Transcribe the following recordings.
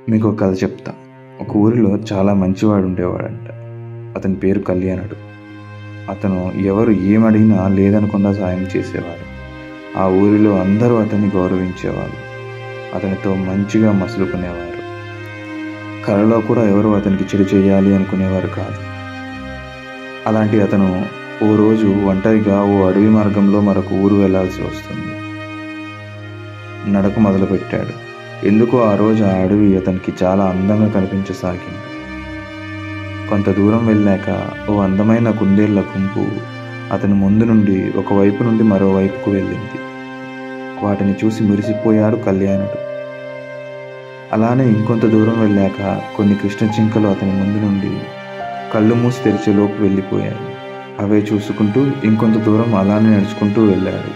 మీకు ఒక కథ చెప్తా. ఒక ఊరిలో చాలా మంచివాడు ఉండేవాడంట. అతని పేరు కళ్యాణుడు. అతను ఎవరు ఏమడిగినా లేదనకుండా సాయం చేసేవాడు. ఆ ఊరిలో అందరూ అతన్ని గౌరవించేవారు. అతనితో మంచిగా మసులుకునేవారు. కలలో కూడా ఎవరు అతనికి చెడు చేయాలి అనుకునేవారు కాదు. అలాంటి అతను ఓ రోజు ఒంటరిగా ఓ అడవి మార్గంలో మరొక ఊరు వెళ్లాల్సి వస్తుంది. నడక మొదలుపెట్టాడు. ఎందుకో ఆ రోజు ఆ అడవి అతనికి చాలా అందంగా కనిపించసాగింది. కొంత దూరం వెళ్ళాక ఓ అందమైన కుందేళ్ల గుంపు అతని ముందు నుండి ఒకవైపు నుండి మరోవైపుకు వెళ్ళింది. వాటిని చూసి మురిసిపోయాడు కళ్యాణుడు. అలానే ఇంకొంత దూరం వెళ్ళాక కొన్ని కృష్ణ జింకలు అతని ముందు నుండి కళ్ళు మూసి తెరిచేలోపు వెళ్ళిపోయాయి. అవే చూసుకుంటూ ఇంకొంత దూరం అలానే నడుచుకుంటూ వెళ్ళాడు.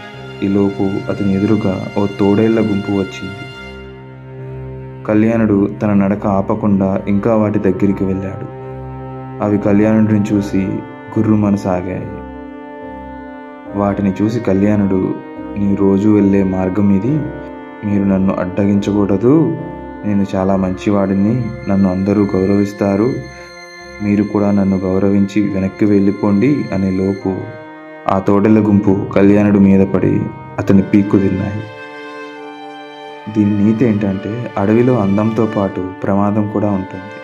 ఈలోపు అతని ఎదురుగా ఓ తోడేళ్ల గుంపు వచ్చింది. కళ్యాణుడు తన నడక ఆపకుండా ఇంకా వాటి దగ్గరికి వెళ్ళాడు. అవి కళ్యాణుడిని చూసి గుర్రుమనసాగాయి. వాటిని చూసి కళ్యాణుడు, నీ రోజు వెళ్ళే మార్గం ఇది, మీరు నన్ను అడ్డగించకూడదు, నేను చాలా మంచివాడిని, నన్ను అందరూ గౌరవిస్తారు, మీరు కూడా నన్ను గౌరవించి వెనక్కి వెళ్ళిపోండి అనే లోపు ఆ తోడేళ్ల గుంపు కళ్యాణుడి మీద పడి అతని పీక్కు తిన్నాయి. దీని నీతి ఏంటంటే, అడవిలో అందంతో పాటు ప్రమాదం కూడా ఉంటుంది.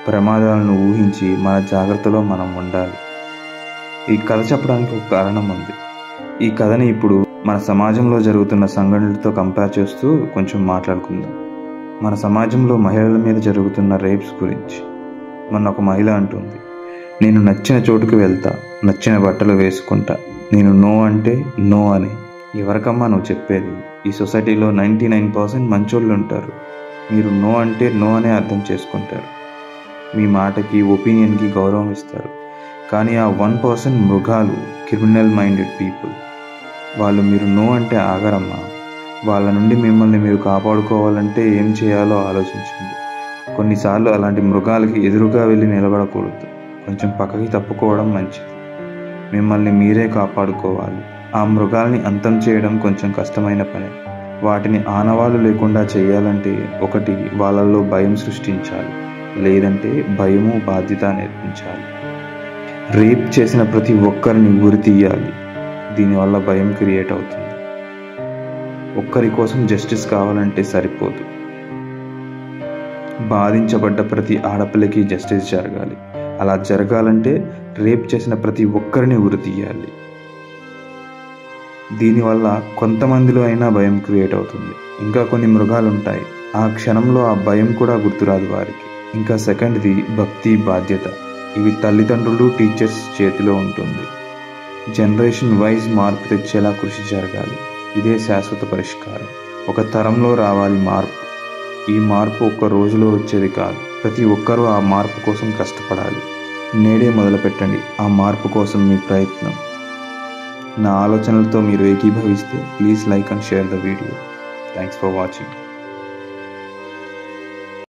ప్రమాదాలను ఊహించి మన జాగ్రత్తలో మనం ఉండాలి. ఈ కథ చెప్పడానికి ఒక కారణం ఉంది. ఈ కథని ఇప్పుడు మన సమాజంలో జరుగుతున్న సంఘటనలతో కంపేర్ చేస్తూ కొంచెం మాట్లాడుకుందాం. మన సమాజంలో మహిళల మీద జరుగుతున్న రేప్స్ గురించి. మొన్న ఒక మహిళ అంటుంది, నేను నచ్చిన చోటుకు వెళ్తా, నచ్చిన బట్టలు వేసుకుంటా, నేను నో అంటే నో అని. ఎవరికమ్మా నువ్వు చెప్పేది? ఈ సొసైటీలో 99% మంచోళ్ళు ఉంటారు. మీరు నో అంటే నో అనే అర్థం చేసుకుంటారు. మీ మాటకి, ఒపీనియన్కి గౌరవం ఇస్తారు. కానీ ఆ 1% మృగాలు, క్రిమినల్ మైండెడ్ పీపుల్, వాళ్ళు మీరు నో అంటే ఆగరమ్మా. వాళ్ళ నుండి మిమ్మల్ని మీరు కాపాడుకోవాలంటే ఏం చేయాలో ఆలోచించండి. కొన్నిసార్లు అలాంటి మృగాలకి ఎదురుగా వెళ్ళి నిలబడకూడదు. కొంచెం పక్కకి తప్పుకోవడం మంచిది. మిమ్మల్ని మీరే కాపాడుకోవాలి. ఆ మృగాల్ని అంతం చేయడం కొంచెం కష్టమైన పని. వాటిని ఆనవాళ్ళు లేకుండా చేయాలంటే ఒకటి వాళ్ళల్లో భయం సృష్టించాలి, లేదంటే భయము బాధ్యత నేర్పించాలి. రేప్ చేసిన ప్రతి ఒక్కరిని ఉరి తీయాలి. దీనివల్ల భయం క్రియేట్ అవుతుంది. ఒక్కరి కోసం జస్టిస్ కావాలంటే సరిపోదు. బాధించబడ్డ ప్రతి ఆడపిల్లకి జస్టిస్ జరగాలి. అలా జరగాలంటే రేప్ చేసిన ప్రతి ఒక్కరిని ఉరి తీయాలి. దీనివల్ల కొంతమందిలో అయినా భయం క్రియేట్ అవుతుంది. ఇంకా కొన్ని మృగాలు ఉంటాయి, ఆ క్షణంలో ఆ భయం కూడా గుర్తురాదు వారికి. ఇంకా సెకండ్ది భక్తి, బాధ్యత. ఇవి తల్లిదండ్రులు, టీచర్స్ చేతిలో ఉంటుంది. జనరేషన్ వైజ్ మార్పు తెచ్చేలా కృషి జరగాలి. ఇదే శాశ్వత పరిష్కారం. ఒక తరంలో రావాలి మార్పు. ఈ మార్పు ఒక్క రోజులో వచ్చేది కాదు. ప్రతి ఒక్కరూ ఆ మార్పు కోసం కష్టపడాలి. నేడే మొదలుపెట్టండి ఆ మార్పు కోసం మీ ప్రయత్నం. నా ఆలోచనలతో మీరు ఏకీభవిస్తే please like and share the video. Thanks for watching.